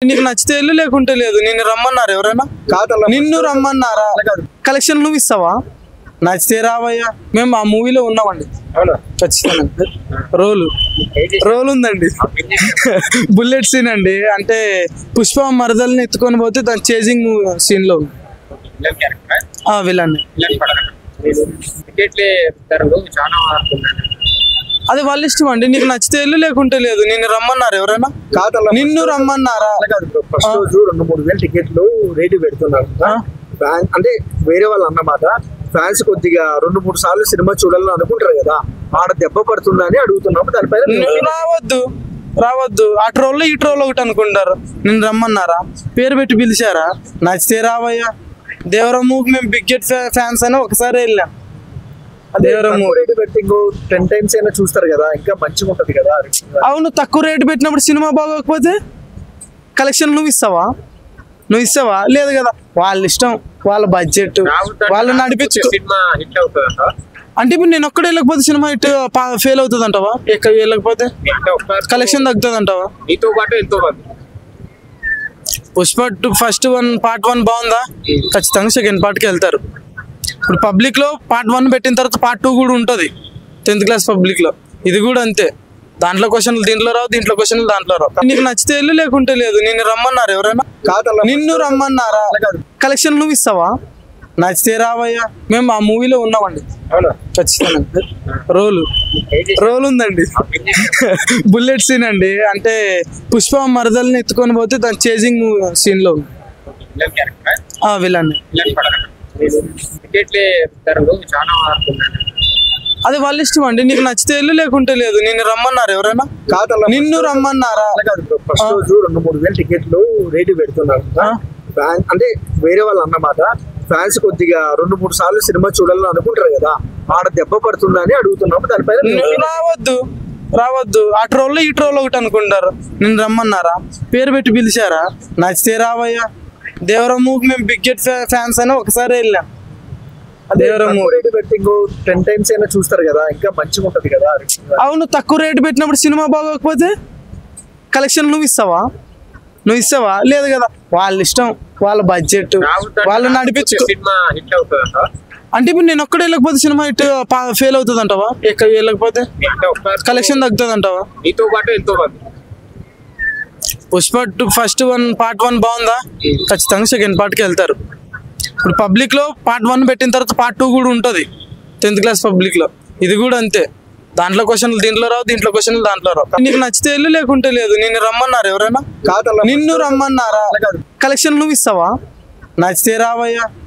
నీకు నచ్చితే వెళ్ళు లేకుంటే లేదు. నిన్ను రమ్మన్నారు ఎవరైనా? నిన్ను రమ్మన్నారా? కలెక్షన్ నువ్వు ఇస్తావా? నచ్చితే రావయ్యా. మేము ఆ మూవీలో ఉన్నామండి. ఖచ్చితంగా రోల్ ఉందండి. బుల్లెట్ సీన్ అండి. అంటే పుష్ప మరదల్ని ఎత్తుకొని పోతే దాని చేజింగ్ సీన్ లో విలన్. అది వాళ్ళ ఇష్టం అండి. నీకు నచ్చితే వెళ్ళు లేకుంటే లేదు. నిన్ను రమ్మన్నారు ఎవరైనా? నిన్ను రమ్మన్నారా? ఫస్ట్ రోజు 2-3 టికెట్లు రేటు పెడుతున్నారు. అంటే వేరే వాళ్ళు అన్నమాట. ఫ్యాన్స్ కొద్దిగా 2-3 సార్లు సినిమా చూడాలని అనుకుంటారు కదా, ఆడ దెబ్బ పడుతుందని అడుగుతున్నాము. దానిపైన రావద్దు. ఆ ట్రోల్ ఈ ట్రోల్ ఒకటి అనుకుంటారు. నిన్ను రమ్మన్నారా? పేరు పెట్టి పిలిచారా? నచ్చితే రావయ్యా. దేవరం మూవీ మేము బిగ్గెట్ ఫ్యాన్స్ అని ఒకసారి వెళ్ళాం. రేటు పెట్టి 10 times అయినా చూస్తారు కదా, ఇంకా మంచిగా ఉంటది కదా. అవును, తక్కువ రేటు పెట్టినప్పుడు సినిమా బాగోకపోతే కలెక్షన్ నువ్వు ఇస్తావా? లేదు కదా, వాళ్ళ ఇష్టం, వాళ్ళ బడ్జెట్, వాళ్ళు నడిపించు. అంటే ఇప్పుడు నేను ఒక్కడే వెళ్ళకపోతే సినిమా హిట్ ఫెయిల్ అవుతుంది అంటావా? వెళ్ళకపోతే కలెక్షన్ తగ్గుతుంది అంటావా? పుష్ప ఫస్ట్ పార్ట్ 1 బాగుందా? ఖచ్చితంగా సెకండ్ పార్ట్కి వెళ్తారు. ఇప్పుడు పబ్లిక్ లో పార్ట్ 1 పెట్టిన తర్వాత పార్ట్ 2 కూడా ఉంటుంది. 10th క్లాస్ పబ్లిక్ లో ఇది కూడా అంతే. దాంట్లో క్వశ్చన్లు దీంట్లో రావు, దీంట్లో క్వశ్చన్లు దాంట్లో రావు. నీకు నచ్చితే వెళ్ళు లేకుంటే లేదు. నిన్ను రమ్మన్నారు ఎవరైనా? నిన్ను రమ్మన్నారా? కలెక్షన్ నువ్వు ఇస్తావా? నచ్చితే రావయ్యా. మేము ఆ మూవీలో ఉన్నామండి. ఖచ్చితంగా రోల్ ఉందండి. బుల్లెట్ సీన్ అండి. అంటే పుష్ప మరదల్ని ఎత్తుకొని పోతే దాని చేజింగ్ సీన్ లో విలన్. అది వాళ్ళ ఇష్టం అండి. నీకు నచ్చితే వెళ్ళు లేకుంటే లేదు. నిన్ను రమ్మన్నారు ఎవరైనా? నిన్ను రమ్మన్నారా? ఫస్ట్ రోజు 2-3 టికెట్లు రేటు పెడుతున్నారు. అంటే వేరే వాళ్ళు అన్నమాట. ఫ్యాన్స్ కొద్దిగా 2-3 సార్లు సినిమా చూడాలని అనుకుంటారు కదా, ఆడ దెబ్బ పడుతుందని అడుగుతున్నాము. దానిపైన రావద్దు. ఆ ట్రోల్ ఈ ట్రోల్ ఒకటి అనుకుంటారు. నిన్ను రమ్మన్నారా? పేరు పెట్టి పిలిచారా? నచ్చితే రావయ్యా. దేవరం మూవీ మేము బిగ్గెట్ ఫ్యాన్స్ అని ఒకసారి వెళ్ళాం. రేటు పెట్టి 10 times అయినా చూస్తారు కదా, ఇంకా మంచిగా ఉంటది కదా. అవును, తక్కువ రేటు పెట్టినప్పుడు సినిమా బాగోకపోతే కలెక్షన్ నువ్వు ఇస్తావా? లేదు కదా, వాళ్ళ ఇష్టం, వాళ్ళ బడ్జెట్, వాళ్ళు నడిపించు. అంటే ఇప్పుడు నేను ఒక్కడే వెళ్ళకపోతే సినిమా హిట్ ఫెయిల్ అవుతుంది అంటావా? వెళ్ళకపోతే కలెక్షన్ తగ్గుతుంది అంటావా? పుష్ప ఫస్ట్ పార్ట్ 1 బాగుందా? ఖచ్చితంగా సెకండ్ పార్ట్కి వెళ్తారు. ఇప్పుడు పబ్లిక్ లో పార్ట్ 1 పెట్టిన తర్వాత పార్ట్ 2 కూడా ఉంటుంది. 10th క్లాస్ పబ్లిక్ లో ఇది కూడా అంతే. దాంట్లో క్వశ్చన్లు దీంట్లో రావు, దీంట్లో క్వశ్చన్లు దాంట్లో రావు. నీకు నచ్చితే వెళ్ళు లేకుంటే లేదు. నిన్ను రమ్మన్నారు ఎవరైనా? నిన్ను రమ్మన్నారా? కలెక్షన్ నువ్వు ఇస్తావా? నచ్చితే రావయ్యా.